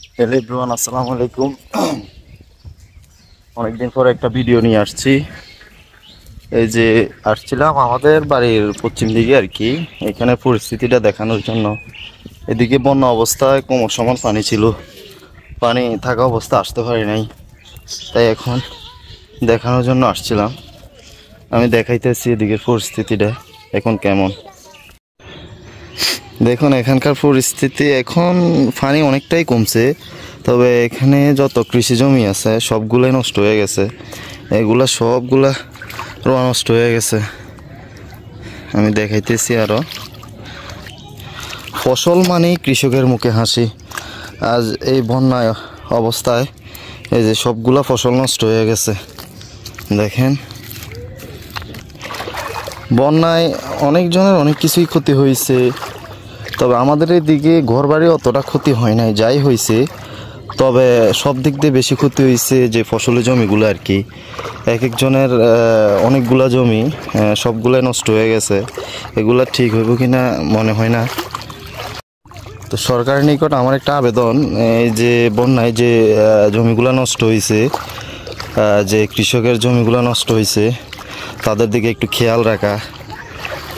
Hello everyone, আসসালামু আলাইকুম। অনেকদিন পরে একটা ভিডিও নিয়ে আসছি। এই যে আসছিলাম আমাদের বাড়ির পশ্চিম দিকে আর কি, এখানে পরিস্থিতিটা দেখানোর জন্য। এদিকে বন্যা অবস্থায় কোমর সমান পানি ছিল, পানি থাকা অবস্থা আসতে পারি নাই, তাই এখন দেখানোর জন্য আসছিলাম। আমি দেখাইতেছি এদিকের পরিস্থিতিটা এখন কেমন। দেখুন এখানকার পরিস্থিতি, এখন পানি অনেকটাই কমছে, তবে এখানে যত কৃষি জমি আছে সবগুলাই নষ্ট হয়ে গেছে। এগুলা সবগুলা রোয়া নষ্ট হয়ে গেছে। আমি দেখাইতেছি আরো। ফসল মানেই কৃষকের মুখে হাসি। আজ এই বন্যায় অবস্থায় এই যে সবগুলা ফসল নষ্ট হয়ে গেছে। দেখেন, বন্যায় অনেকজনের অনেক কিছুই ক্ষতি হয়েছে, তবে আমাদের এদিকে ঘরবাড়ি অতটা ক্ষতি হয় নাই, যাই হয়েছে। তবে সব দিক দিয়ে বেশি ক্ষতি হয়েছে যে ফসলের জমিগুলো আর কি। এক একজনের অনেকগুলা জমি সবগুলাই নষ্ট হয়ে গেছে। এগুলা ঠিক হইব কিনা মনে হয় না। তো সরকারের নিকট আমার একটা আবেদন, এই যে বন্যায় যে জমিগুলো নষ্ট হয়েছে, যে কৃষকের জমিগুলো নষ্ট হয়েছে, তাদের দিকে একটু খেয়াল রাখা,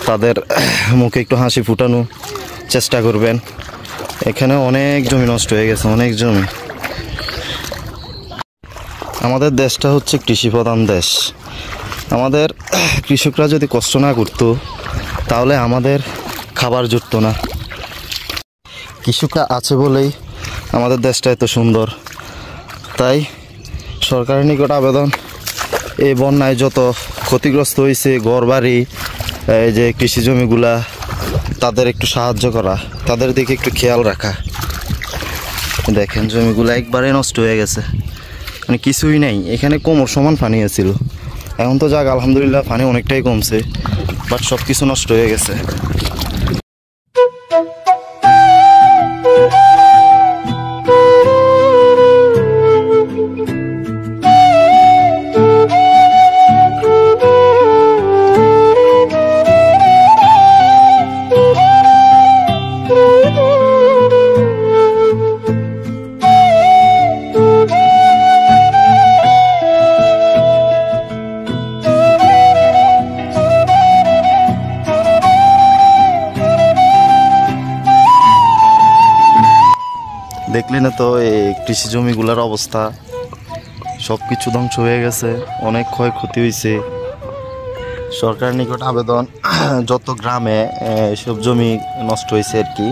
তাদের মুখে একটু হাসি ফুটানো চেষ্টা করবেন। এখানে অনেক জমি নষ্ট হয়ে গেছে, অনেক জমি। আমাদের দেশটা হচ্ছে কৃষি প্রধান দেশ। আমাদের কৃষকরা যদি কষ্ট না করতো তাহলে আমাদের খাবার জুটতো না। কৃষকরা আছে বলেই আমাদের দেশটা এত সুন্দর। তাই সরকারের নিকট আবেদন, এই বন্যায় যত ক্ষতিগ্রস্ত হয়েছে ঘরবাড়ি, এই যে কৃষি জমিগুলা, তাদের একটু সাহায্য করা, তাদের দিকে একটু খেয়াল রাখা। দেখেন জমিগুলো একবারে নষ্ট হয়ে গেছে, মানে কিছুই নেই। এখানে কোমর সমান পানি আছিল, এখন তো যাক আলহামদুলিল্লাহ পানি অনেকটাই কমছে, বাট সব কিছু নষ্ট হয়ে গেছে। দেখলি না তো এই কৃষি জমিগুলোর অবস্থা, সব কিছু ধ্বংস হয়ে গেছে, অনেক ক্ষয়ক্ষতি হয়েছে। সরকারের নিকট আবেদন, যত গ্রামে সব জমি নষ্ট হয়েছে আর কি,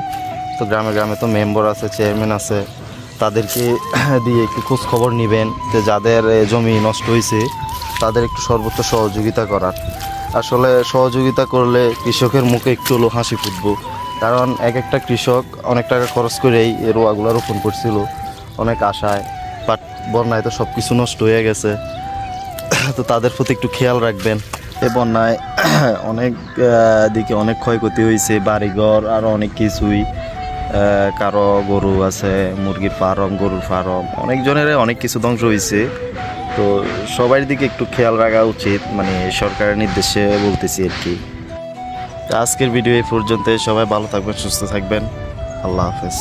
তো গ্রামে গ্রামে তো মেম্বার আছে, চেয়ারম্যান আছে, তাদেরকে দিয়ে একটু খোঁজ খবর নেবেন যে যাদের জমি নষ্ট হয়েছে তাদের একটু সর্বোচ্চ সহযোগিতা করার। আসলে সহযোগিতা করলে কৃষকের মুখে একটু হলো হাসি ফুটবো, কারণ এক একটা কৃষক অনেক টাকা খরচ করেই এই রোয়াগুলো রোপণ করছিল অনেক আশায়, বাট বন্যায় তো সব কিছু নষ্ট হয়ে গেছে। তো তাদের প্রতি একটু খেয়াল রাখবেন। এই বন্যায় অনেক দিকে অনেক ক্ষয়ক্ষতি হয়েছে, বাড়িঘর আর অনেক কিছুই। কারো গরু আছে, মুরগির ফার্ম, গরুর ফার্ম, অনেকজনের অনেক কিছু ধ্বংস হয়েছে। তো সবার দিকে একটু খেয়াল রাখা উচিত, মানে সরকারের নির্দেশে বলতেছি আর কি। আজকের ভিডিও এই পর্যন্ত। সবাই ভালো থাকবেন, সুস্থ থাকবেন। আল্লাহ হাফেজ।